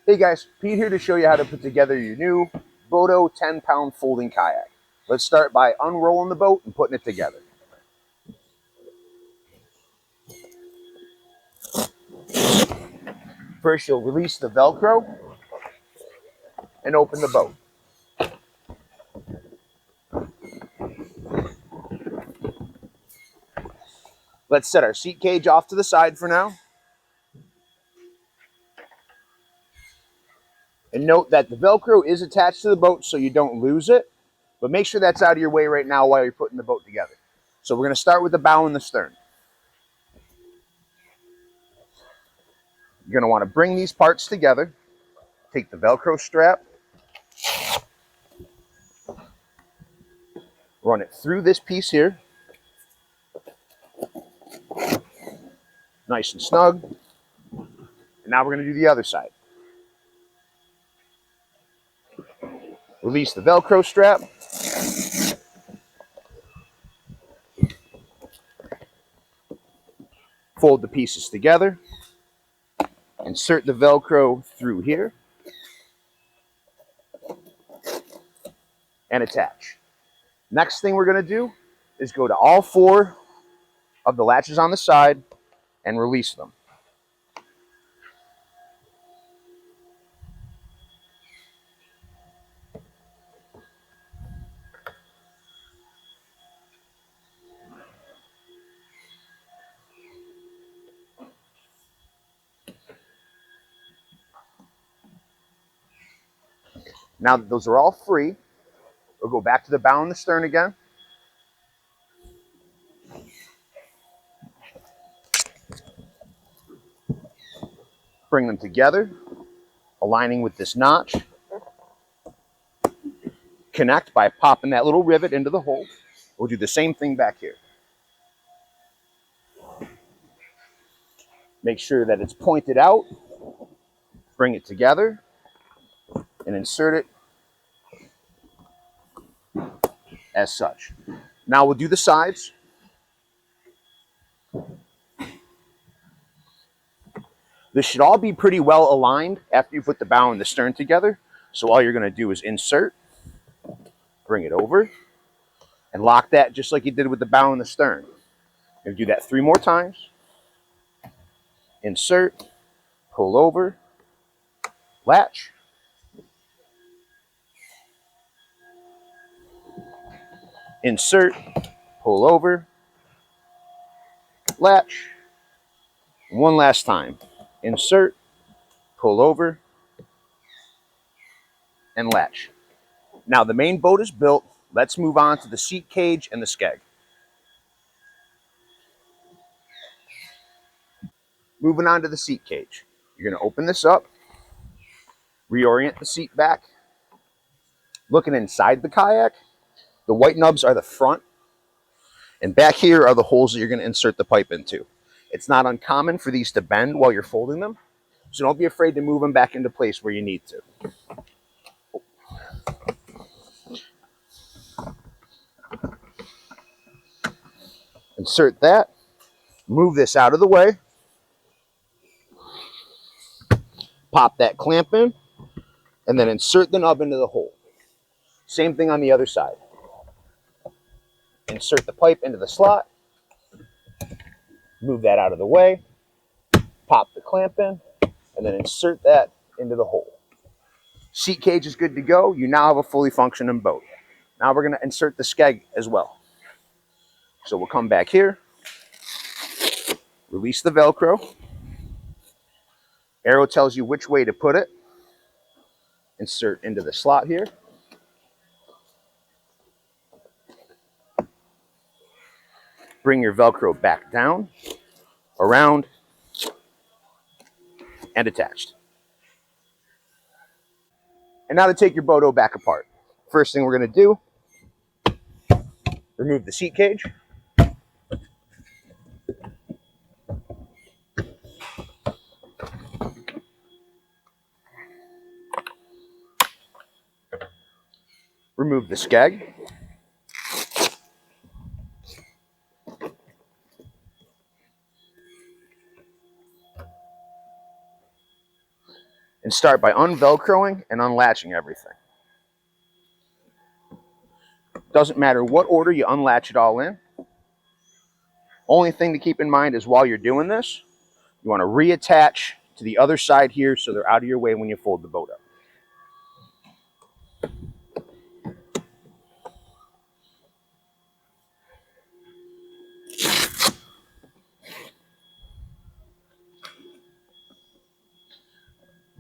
Hey guys, Pete here to show you how to put together your new BOTO 10-pound folding kayak. Let's start by unrolling the boat and putting it together. First, you'll release the Velcro and open the boat. Let's set our seat cage off to the side for now. And note that the Velcro is attached to the boat so you don't lose it, but make sure that's out of your way right now while you're putting the boat together. So we're going to start with the bow and the stern. You're going to want to bring these parts together. Take the Velcro strap, run it through this piece here, nice and snug. And now we're going to do the other side. Release the Velcro strap. Fold the pieces together. Insert the Velcro through here. And attach. Next thing we're going to do is go to all four of the latches on the side and release them. Now that those are all free, we'll go back to the bow and the stern again. Bring them together, aligning with this notch. Connect by popping that little rivet into the hole. We'll do the same thing back here. Make sure that it's pointed out. Bring it together and insert it as such. Now we'll do the sides. This should all be pretty well aligned after you put the bow and the stern together. So all you're going to do is insert, bring it over, and lock that just like you did with the bow and the stern. You're going to do that 3 more times. Insert, pull over, latch. Insert, pull over, latch. One last time. Insert, pull over, and latch. Now the main boat is built. Let's move on to the seat cage and the skeg. Moving on to the seat cage. You're going to open this up, reorient the seat back. Looking inside the kayak, the white nubs are the front, and back here are the holes that you're going to insert the pipe into. It's not uncommon for these to bend while you're folding them, so don't be afraid to move them back into place where you need to. Insert that, move this out of the way, pop that clamp in, and then insert the nub into the hole. Same thing on the other side. Insert the pipe into the slot, move that out of the way, pop the clamp in, and then insert that into the hole. Seat cage is good to go. You now have a fully functioning boat. Now we're going to insert the skeg as well. So we'll come back here, release the Velcro. Arrow tells you which way to put it. Insert into the slot here. Bring your Velcro back down, around, and attached. And now to take your BOTO back apart. First thing we're going to do, remove the seat cage. Remove the skeg. and start by unvelcroing and unlatching everything. Doesn't matter what order you unlatch it all in. Only thing to keep in mind is while you're doing this, you want to reattach to the other side here so they're out of your way when you fold the boat up.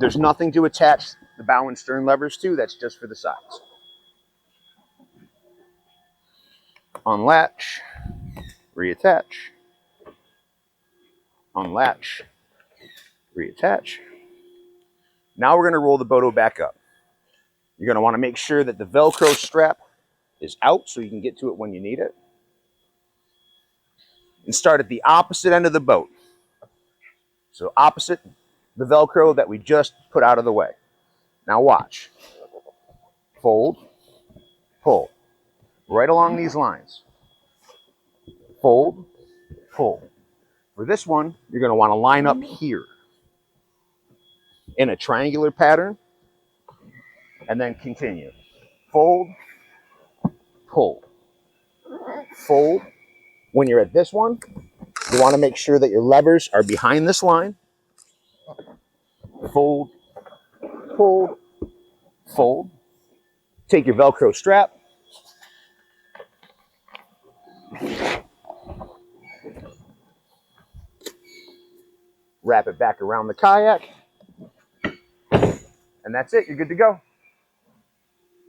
There's nothing to attach the bow and stern levers to, that's just for the sides. Unlatch, reattach, unlatch, reattach. Now we're going to roll the BOTO back up. You're going to want to make sure that the Velcro strap is out so you can get to it when you need it. And start at the opposite end of the boat. So opposite the Velcro that we just put out of the way. Now watch. Fold, pull. Right along these lines. Fold, pull. For this one, you're going to want to line up here in a triangular pattern and then continue. Fold, pull. Fold. When you're at this one, you want to make sure that your levers are behind this line. Fold, pull, fold. Take your Velcro strap. Wrap it back around the kayak. And that's it. You're good to go.